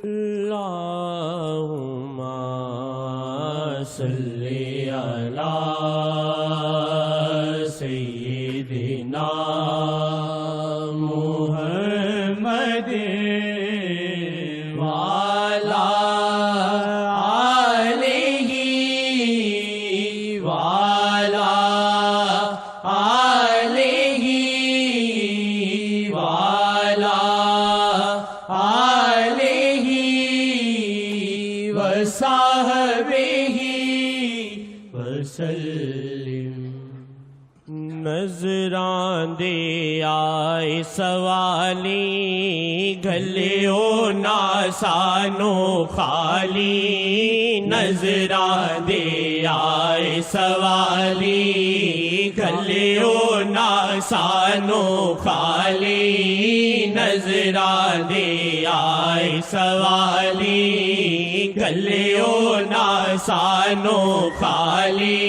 اللہم صلی علی سیدنا محمد وعلی آلہ وعلی آلہ وعلی آلہ وصحبہ وسلم۔ نظراں دے آئے سوالی گھلیو ناسانو خالی، نظراں دے آئے سوالی گھلیو ناسانو خالی، نظراں دے آئے سوالی گھلیو ناسانو خالی،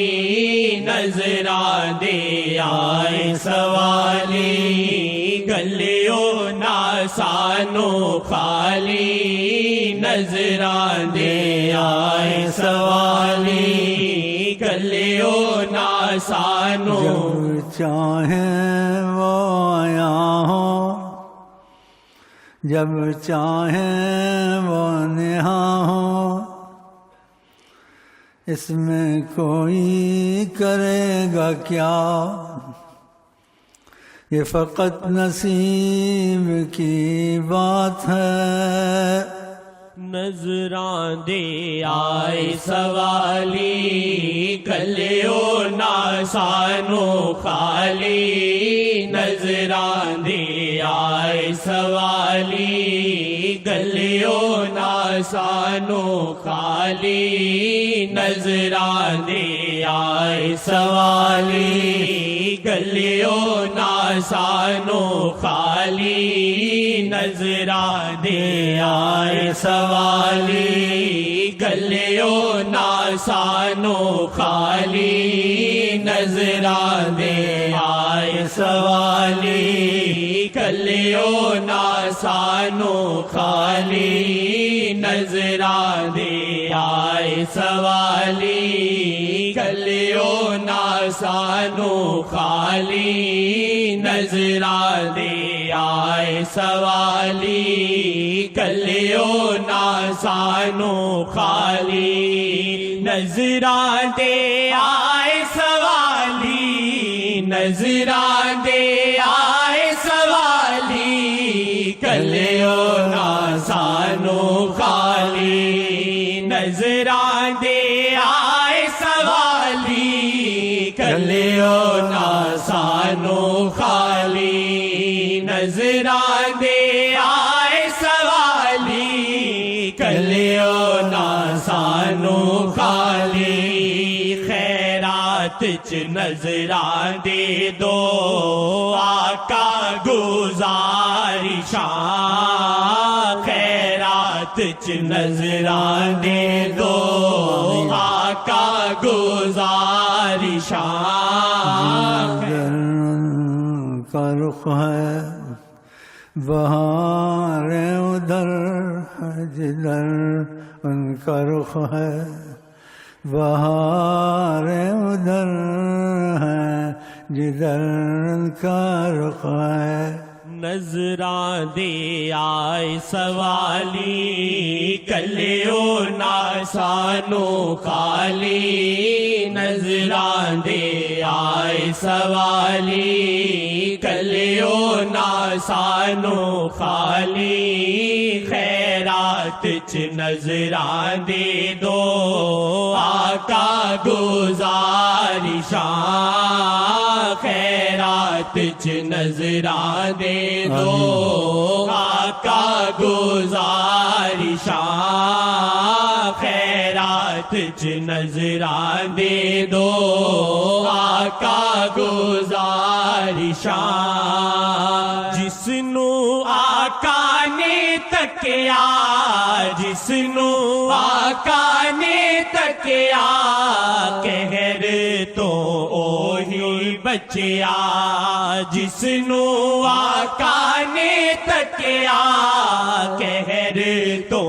نظراں دے آئے سوالی گلیو ناسانو خالی، نظراں دے آئے سوالی گلیو ناسانو۔ جب چاہیں وہ آیا ہو، جب چاہیں وہ نہاں ہو، اس میں کوئی کرے گا کیا، یہ فقط نصیب کی بات ہے۔ نظراں دے آئے سوالی گلیو ناسانو خالی، نظراں دے آئے سوالی گلیو ناسانو خالی، نظراں دے آئے سوالی گلیو ناسانو خالی، نظراں دے آئے سوالی گلیو ناسانو خالی، نظراں دے آئے سوالی گلیو ناسانو خالی، نظراں دے آئے سوالی گلیو ناسانو خالی، نظراں دے آئے سوالی گلیو ناسانو خالی، نظراں دے آئے سوالی، نظراں دے آئے سوالی گلیو ناسانو خالی، نظراں دے آئے سوالی گلیو ناسانو خالی، نظراں دے آئے سوالی گلیو ناسانو خالی، خیرات چ نظراں دے دو آقا گزارشاں، خیرات چ نظراں دے دو آقا گزارشاں۔ کا رخ ہے بہار ادھر جدھر ان کا رخ ہے، بہار ادھر ہے جدھر ان کا رخ ہے۔ نظراں دے آئے سوالی گلیو ناسانو خالی، نظراں دے آئے سوالی گلیو ناسانو خالی، خیرات چ نظراں دے دو آقا گزارشاں، خیرات چ نظراں دے دو آقا گزارشاں، خیرات چ نظراں دے دو آقا گزارشاں۔ جس نو آقا نے تکیا، جس نو آقا نے تکیا، قہر تو اوہی بچیا، جس نو آقا نے تکیا، قہر تو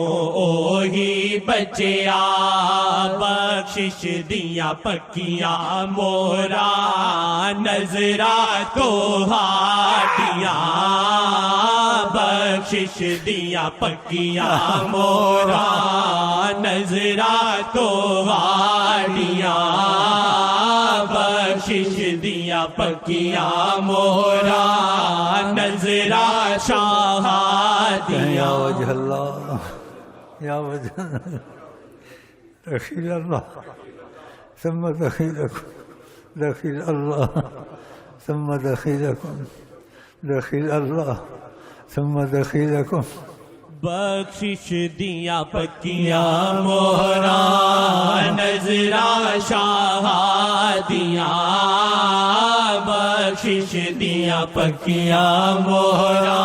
بچیا بخشش دیا پکیاں مورا نظرا تو ہاٹیاں بخشش دیا پکیاں مورا نظرا تو ہاٹیاں بخشش دیا پکیاں مورا نظرا شاہدیاں یا وجہ اللہ یا وجہ دخیل اللہ ثم دخیلکم دخیل اللہ ثم دخیلکم دخیل اللہ ثم دخیلکم بخشش دیا پکیاں مورا نظرا شاہدیاں بخشش دیا پکیاں مورا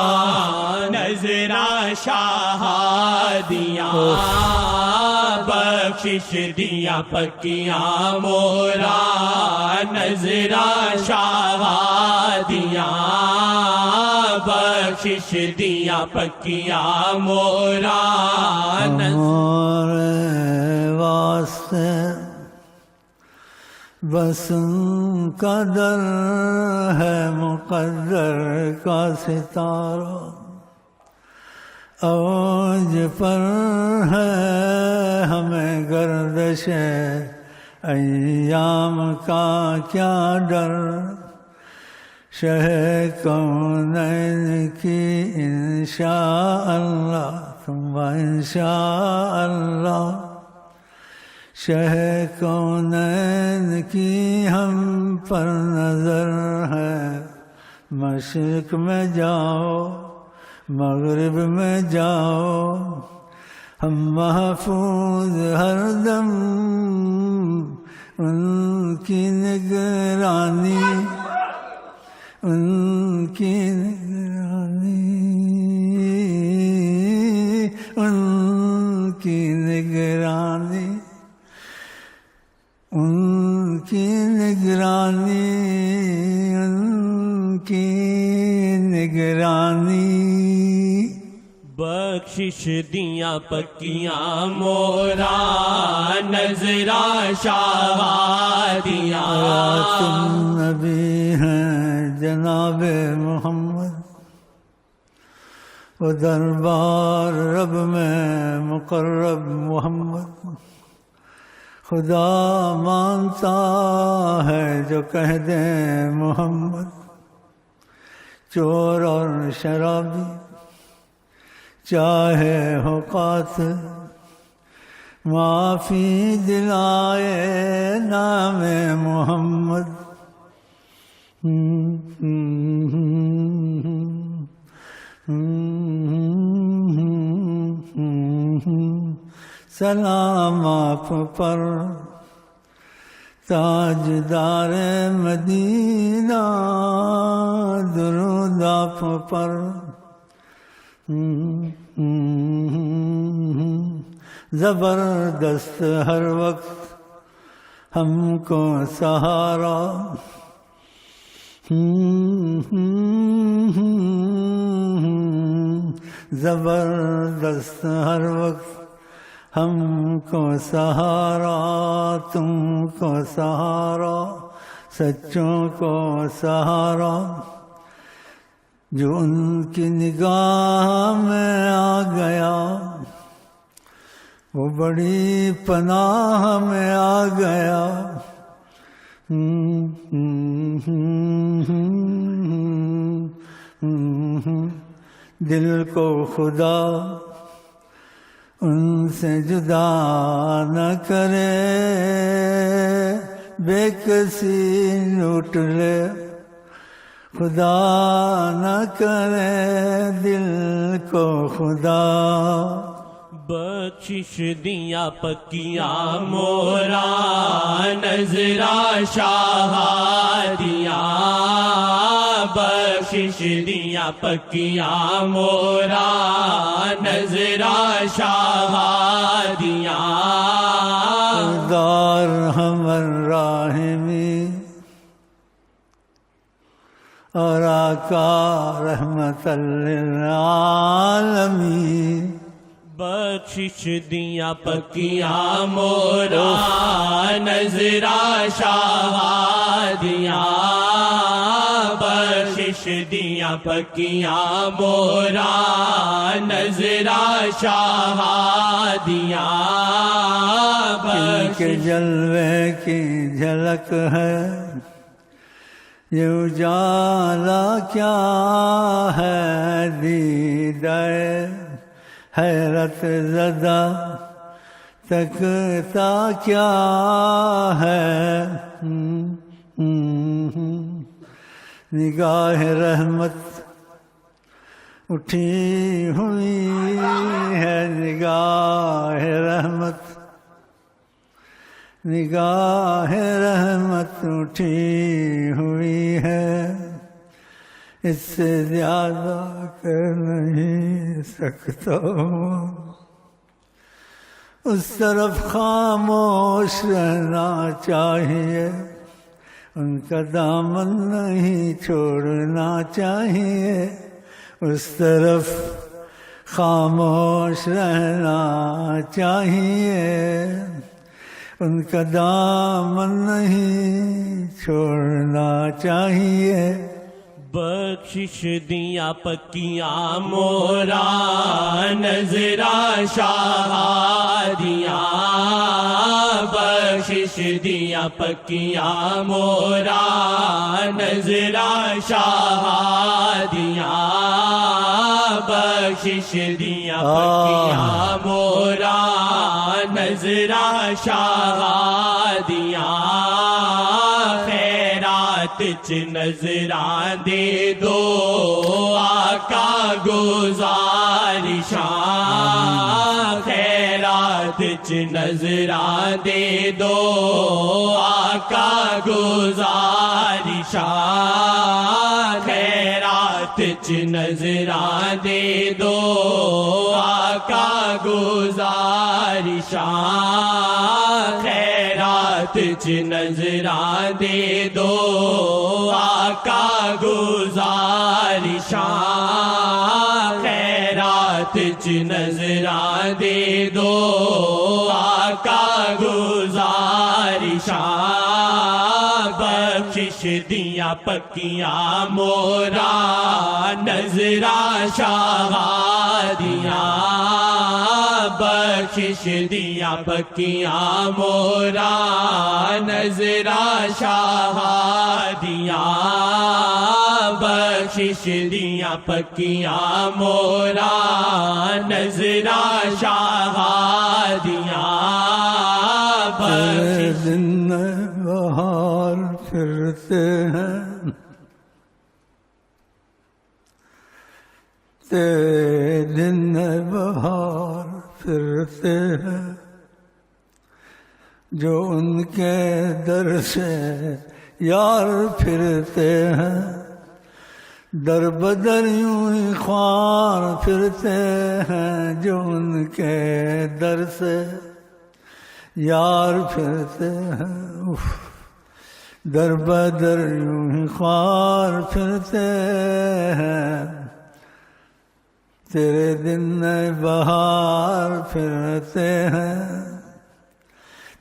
نظرا شاہدیاں بخشش دیا پکیاں مورا نظرا شاہدیاں بخشش دیا پکیاں مورا ہمارے واسطے بس ان کا در ہے مقدر کا ستارہ اوج پر ہے ہمیں گردش ایام کا کیا ڈر شہ کونین کی انشاء اللہ ثم انشاء اللہ شہ کونین کی ہم پر نظر ہے مشرق میں جاؤ مغرب میں جاؤ ہم محفوظ ہر دم ان کی نگرانی ان کی نگرانی ان کی نگرانی ان کی نگرانی ان کی نگرانی بخشش دیا پکیاں مورا نظرا شاہدیاں تم نبی ہیں جناب محمد و دربار رب میں مقرب محمد خدا مانتا ہے جو کہہ دیں محمد چور اور شرابی چاہے ہو قاتل معافی دلائے نام محمد سلام آپ پر تاجدار مدینہ درود آپ پر زبردست ہر وقت ہم کو سہارا زبردست ہر وقت ہم کو سہارا تم کو سہارا سچوں کو سہارا جو ان کی نگاہ میں آ گیا وہ بڑی پناہ میں آ گیا دل کو خدا ان سے جدا نہ کرے بے کسی لوٹ لے خدا نہ کرے دل کو خدا بخشش دیا پکیاں مورا نظرا شاہدیاں بخشش دیا پکیاں مورا نظرا شاہدیاں دار ہمر راہمی اور آقا رحمت للعالمین بخشش دیاں پکیاں مورا نظرا شاہ دیاں بخشش دیاں پکیاں مورا نظرا شاہ دیاں ان کے جلوے کی جھلک ہے یہ اجالا کیا ہے دیدہ حیرت زدہ تکتا کیا ہے نگاہ رحمت اٹھی ہوئی ہے نگاہ رحمت نگاہ رحمت اٹھی ہوئی ہے اس سے زیادہ کر نہیں سکتا اس طرف خاموش رہنا چاہیے ان کا دامن نہیں چھوڑنا چاہیے اس طرف خاموش رہنا چاہیے ان کا دامن نہیں چھوڑنا چاہیے بخشش دیاں پکیاں مورا نظرا شاہ دیاں بخشش دیاں پکیاں مورا نظرا شاہ دیاں بخشش دیاں پکیاں مورا نظرا شاہ دیاں چ نظراں دے دو آقا گزارشاں خیرات چ نظراں دے دو آقا گزارشاں خیرات چ نظراں دے دو آقا گزارشاں خیرات چ نظراں دے دو آقا گزارشاں خیرات چ نظراں دے دو آقا گزارشاں بخشش دیاں پکیاں مورا نظرا شاہ دیاں بخشش دیاں پکیاں مورا نظرا شاہ دیاں بخشش دیاں پکیاں مورا نظرا شاہ دیاں بخشش دن بہار پھرتے ہیں تیرے دن بہار پھرتے ہیں جو ان کے در سے یار پھرتے ہیں در بدر یوں ہی خوار پھرتے ہیں جو ان کے در سے یار پھرتے ہیں در بدر یوں ہی خوار پھرتے ہیں تیرے دن بہار پھرتے ہیں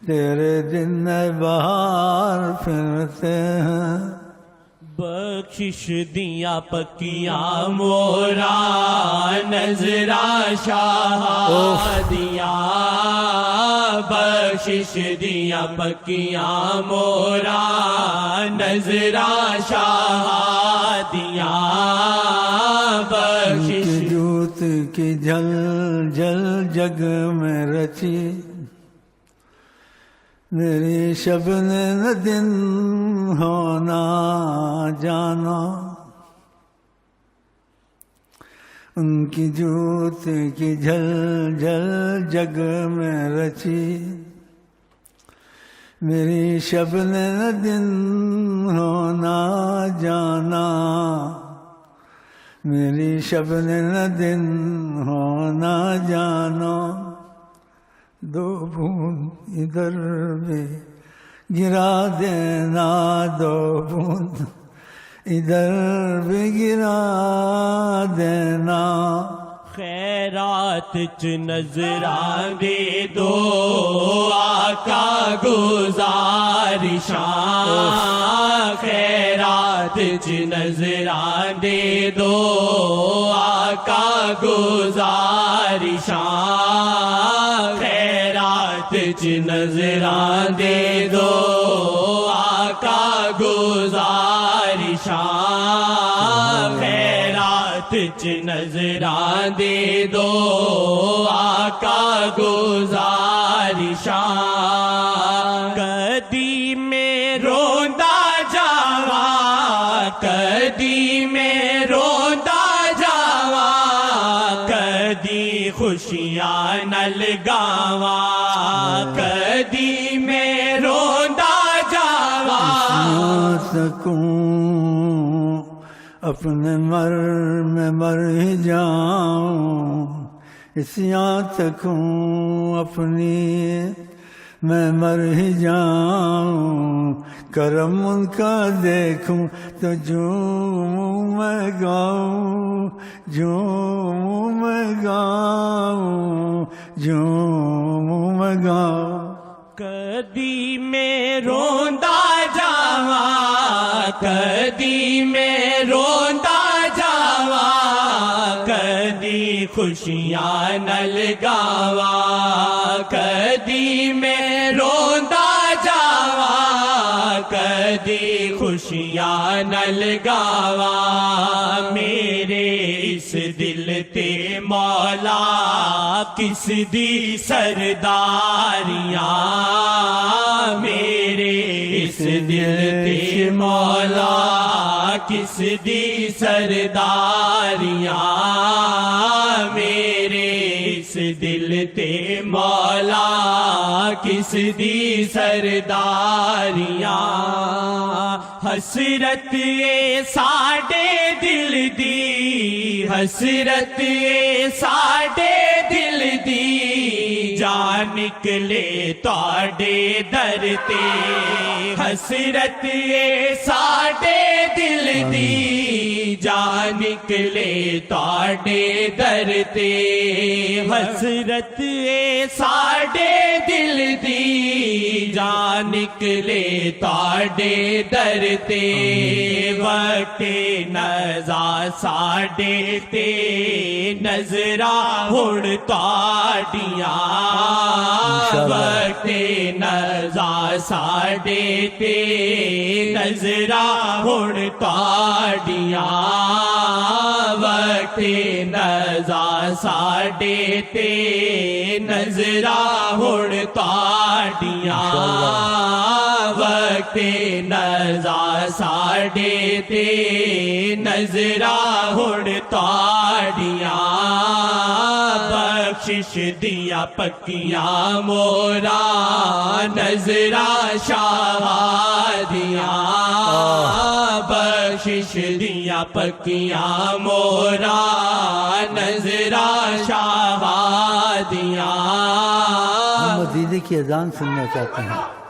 تیرے دن بہار پھرتے ہیں بخشش دیاں پکیاں مورا نظرا شاہ دیاں بخشش دیاں پکیاں مورا نظرا شاہ دیاں بخشش جوت کی جل جل جگ میں رچی میری شب نے نہ دن ہونا جانا ان کی جوت کی جھل جھل جگ میں رچی میری شب نے نہ دن ہونا جانا میری شب نے نہ دن ہونا جانا دو بوند ادھر بھی گرا دینا دو بوند ادھر بھی گرا دینا خیرات چ نظراں دے دو آقا گزارشاں خیرات چ نظراں دے دو آقا گزارشاں خیرات چ نظراں دے دو آقا گزارشاں خیرات چ نظراں دے دو آقا گزارشاں کدی میں روندا جاواں کدی میں روندا جاواں کدی خوشیاں نال گاواں کدی میں روندا جاواں نہ سکوں اپنے میں مر ہی جاؤں اس یہاں تکوں اپنی میں مر ہی جاؤں کرم ان کا دیکھوں تو جوں میں گاؤں جوں میں گاؤں جوں میں گاؤں کدی میں روندا جاواں کدی میں روندا جاواں کدی خوشیاں نال گاواں کدی میں روندا جاواں کدی خوشیاں نال گاواں میرے اس دل تے مولا کس دی سرداریاں میرے اس دل تے مولا کس دی سرداریاں میرے اس دل تے مولا کس دی سرداریاں حسرت اے ساڈے دل دی حسرت اے ساڈے دل دی جان نکلے تواڈے در تے حسرت اے ساڈے دل دی جان نکلے تواڈے در تے حسرت اے ساڈے دل دی جان نکلے تواڈے در تے وقت نزا ساڈے تے نظراں ہن تواڈیاں وقت نزا ساڈے تے نظراں ہن تواڈیاں وقت نزا ساڈے تے نظراں ہن تواڈیاں وقت نزا ساڈے تے نظراں ہن تواڈیاں بخشش دیاں پکیاں مورا نظراں شاہ دیاں بخشش دیاں پکیاں مورا نظراں شاہ دیاں مدینے کی اذان سننا چاہتے ہیں